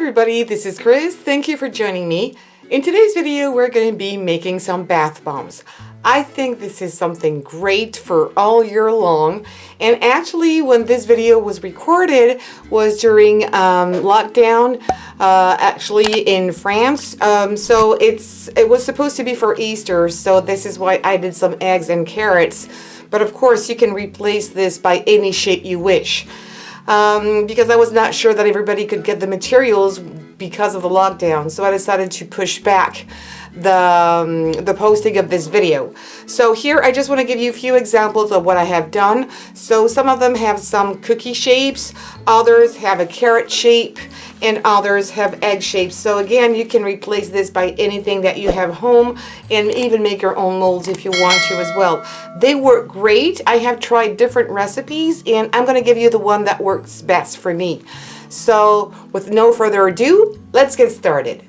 everybody, this is Chris. Thank you for joining me. In today's video, we're going to be making some bath bombs. I think this is something great for all year long. And actually, when this video was recorded was during lockdown, actually in France. So it was supposed to be for Easter. So this is why I did some eggs and carrots. But of course, you can replace this by any shape you wish. Because I was not sure that everybody could get the materials because of the lockdown, so I decided to push back the posting of this video. So here I just want to give you a few examples of what I have done. So some of them have some cookie shapes, others have a carrot shape, and others have egg shapes. So again, you can replace this by anything that you have home and even make your own molds if you want to as well. They work great. I have tried different recipes and I'm going to give you the one that works best for me. So with no further ado, let's get started.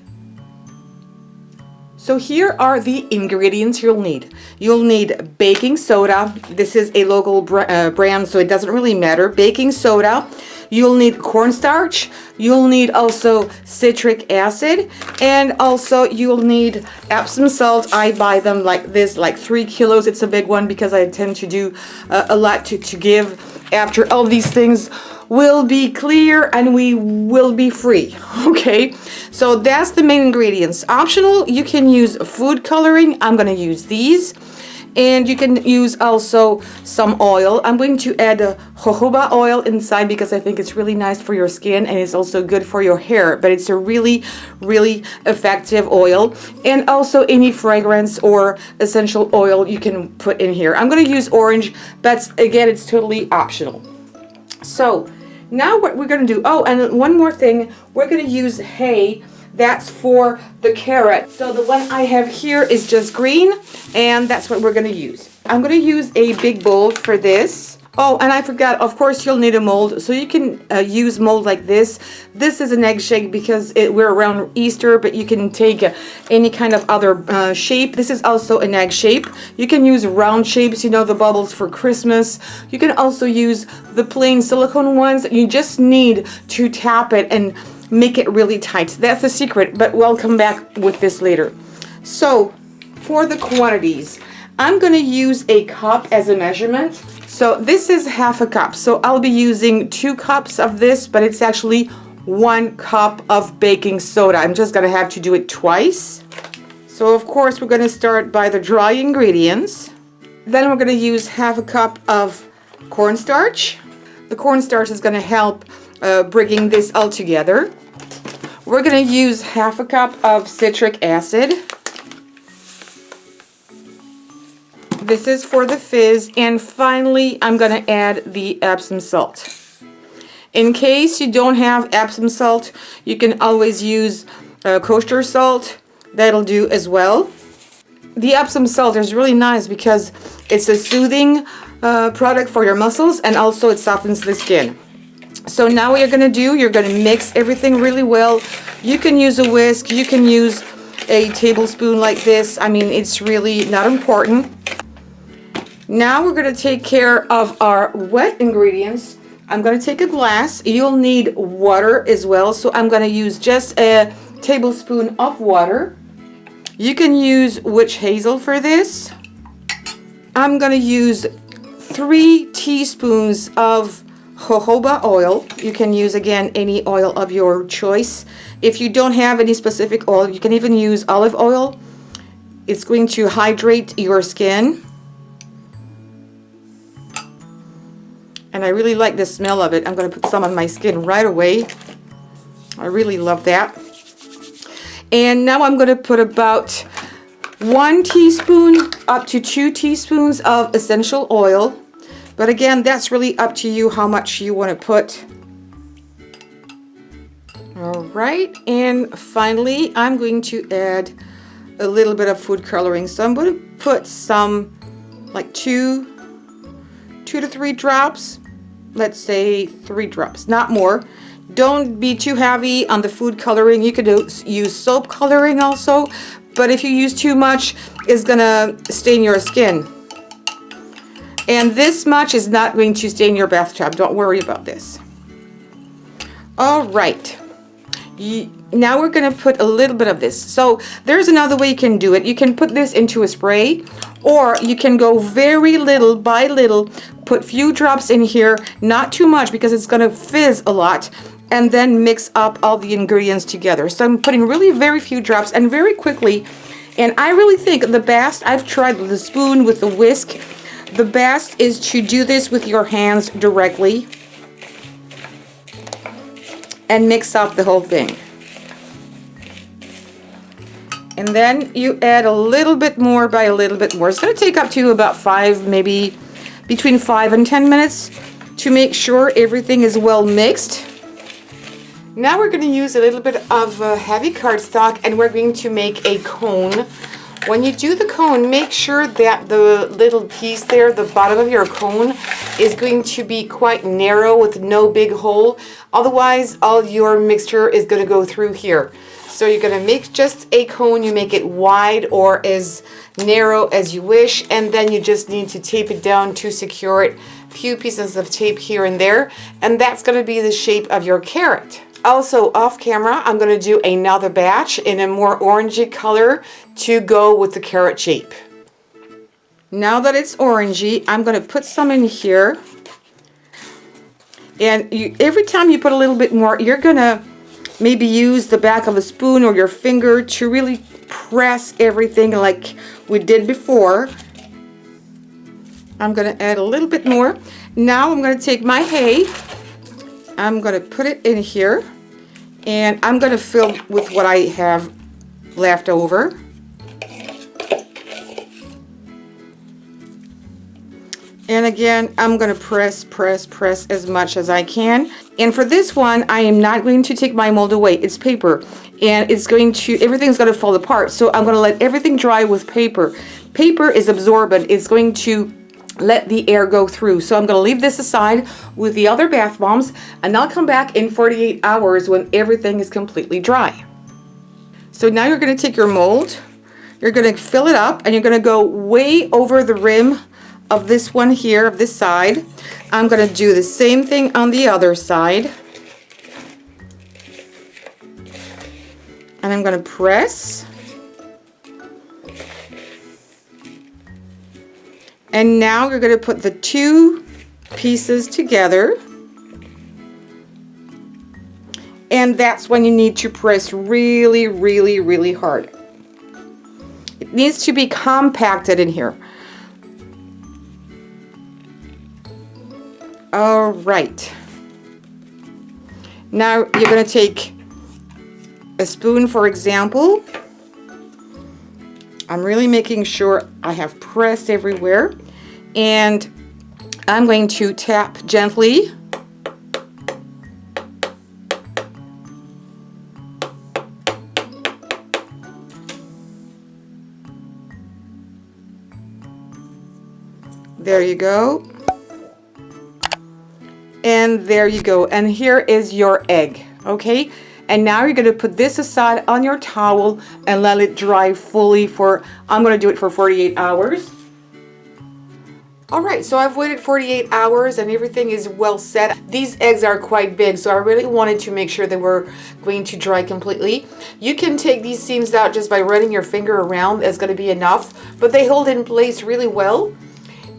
So here are the ingredients you'll need. You'll need baking soda. This is a local brand, so it doesn't really matter. Baking soda. You'll need cornstarch. You'll need also citric acid. And also you'll need Epsom salt. I buy them like this, like 3 kilos. It's a big one because I tend to do a lot to give after all these things will be clear and we will be free. Okay, so that's the main ingredients. Optional, you can use food coloring. I'm going to use these, and you can use also some oil. I'm going to add jojoba oil inside because I think it's really nice for your skin and it's also good for your hair, but it's a really effective oil. And also any fragrance or essential oil you can put in here. I'm going to use orange, but again, it's totally optional. So now what we're going to do, oh, and one more thing, we're going to use hay. That's for the carrot. So the one I have here is just green, and that's what we're going to use. I'm going to use a big bowl for this. Oh, and I forgot, of course you'll need a mold, so you can use mold like this. This is an egg shape because we're around Easter, but you can take any kind of other shape. This is also an egg shape. You can use round shapes, you know, the bubbles for Christmas. You can also use the plain silicone ones. You just need to tap it and make it really tight. That's the secret, but we'll come back with this later. So for the quantities, I'm going to use a cup as a measurement. So this is half a cup. So I'll be using 2 cups of this, but it's actually 1 cup of baking soda. I'm just going to have to do it twice. So of course we're going to start by the dry ingredients. Then we're going to use half a cup of cornstarch. The cornstarch is going to help bringing this all together. We're going to use half a cup of citric acid. This is for the fizz, and finally I'm going to add the Epsom salt. In case you don't have Epsom salt, you can always use kosher salt. That'll do as well. The Epsom salt is really nice because it's a soothing product for your muscles, and also it softens the skin. So now what you're going to do, you're going to mix everything really well. You can use a whisk, you can use a tablespoon like this. I mean, it's really not important. Now we're going to take care of our wet ingredients. I'm going to take a glass. You'll need water as well, so I'm going to use just a tablespoon of water. You can use witch hazel for this. I'm going to use 3 teaspoons of jojoba oil. You can use, again, any oil of your choice. If you don't have any specific oil, you can even use olive oil. It's going to hydrate your skin. And I really like the smell of it. I'm going to put some on my skin right away. I really love that. And now I'm going to put about 1 teaspoon up to 2 teaspoons of essential oil. But again, that's really up to you how much you want to put. All right. And finally, I'm going to add a little bit of food coloring. So I'm going to put some, like 2 to 3 drops. Let's say 3 drops, not more. Don't be too heavy on the food coloring. You could use soap coloring also, but if you use too much, it's gonna stain your skin. And this much is not going to stain your bathtub. Don't worry about this. All right. Now we're going to put a little bit of this. So there's another way you can do it. You can put this into a spray, or you can go very little by little, put few drops in here, not too much because it's going to fizz a lot, and then mix up all the ingredients together. So I'm putting really very few drops and very quickly. And I really think the best, I've tried with the spoon, with the whisk, the best is to do this with your hands directly and mix up the whole thing. And then you add a little bit more by a little bit more. It's going to take up to about 5, maybe between 5 and 10 minutes to make sure everything is well mixed. Now we're going to use a little bit of heavy cardstock, and we're going to make a cone. When you do the cone, make sure that the little piece there, the bottom of your cone, is going to be quite narrow with no big hole. Otherwise, all your mixture is going to go through here. So you're going to make just a cone. You make it wide or as narrow as you wish, and then you just need to tape it down to secure it. A few pieces of tape here and there, and that's going to be the shape of your carrot. Also, off camera, I'm going to do another batch in a more orangey color to go with the carrot shape. Now that it's orangey, I'm going to put some in here. And every time you put a little bit more, you're going to maybe use the back of a spoon or your finger to really press everything like we did before. I'm going to add a little bit more. Now I'm going to take my hay. I'm going to put it in here. And I'm going to fill with what I have left over. And again, I'm going to press as much as I can. And for this one, I am not going to take my mold away. It's paper. And it's going to, everything's going to fall apart. So I'm going to let everything dry with paper. Paper is absorbent. It's going to let the air go through. So I'm going to leave this aside with the other bath bombs, and I'll come back in 48 hours when everything is completely dry. So now you're going to take your mold, you're going to fill it up, and you're going to go way over the rim of this one here, of this side. I'm going to do the same thing on the other side. And I'm going to press. And now you're going to put the two pieces together. And that's when you need to press really, really, really hard. It needs to be compacted in here. All right. Now you're going to take a spoon, for example. I'm really making sure I have pressed everywhere. And I'm going to tap gently. There you go. And there you go. And here is your egg, okay? And now you're going to put this aside on your towel and let it dry fully for, I'm going to do it for 48 hours. Alright, so I've waited 48 hours and everything is well set. These eggs are quite big, so I really wanted to make sure they were going to dry completely. You can take these seams out just by running your finger around. That's going to be enough, but they hold in place really well.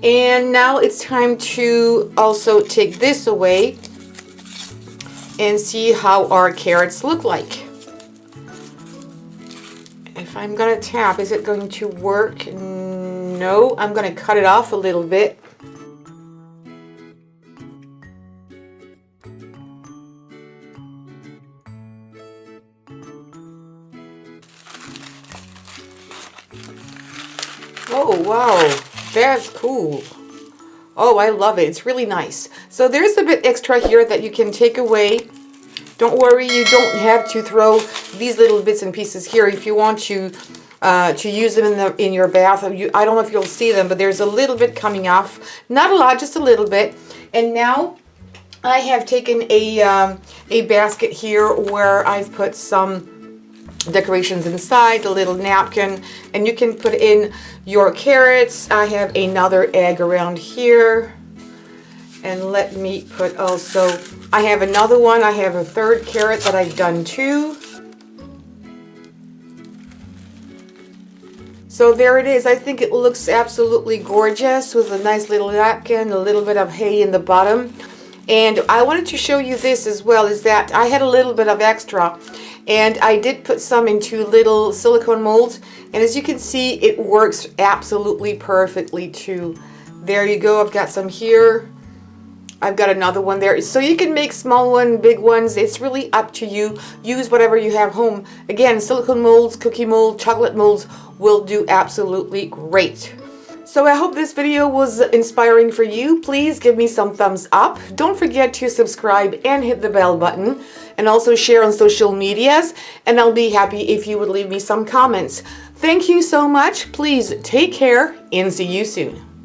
And now it's time to also take this away and see how our carrots look like. If I'm going to tap, is it going to work? No, I'm going to cut it off a little bit. Oh, wow, that's cool. Oh, I love it. It's really nice. So there's a bit extra here that you can take away. Don't worry, you don't have to throw these little bits and pieces here. If you want to use them in your bath, I don't know if you'll see them, but there's a little bit coming off. Not a lot, just a little bit. And now I have taken a basket here where I've put some decorations inside, a little napkin, and you can put in your carrots. I have another egg around here, And let me put also, I have another one. I have a third carrot that I've done too. So there it is. I think it looks absolutely gorgeous with a nice little napkin, a little bit of hay in the bottom. And I wanted to show you this as well, is that I had a little bit of extra and I did put some into little silicone molds. And as you can see, it works absolutely perfectly too. There you go. I've got some here. I've got another one there. So you can make small one, big ones. It's really up to you. Use whatever you have home. Again, silicone molds, cookie mold, chocolate molds will do absolutely great. So I hope this video was inspiring for you. Please give me some thumbs up. Don't forget to subscribe and hit the bell button. And also share on social medias. And I'll be happy if you would leave me some comments. Thank you so much. Please take care and see you soon.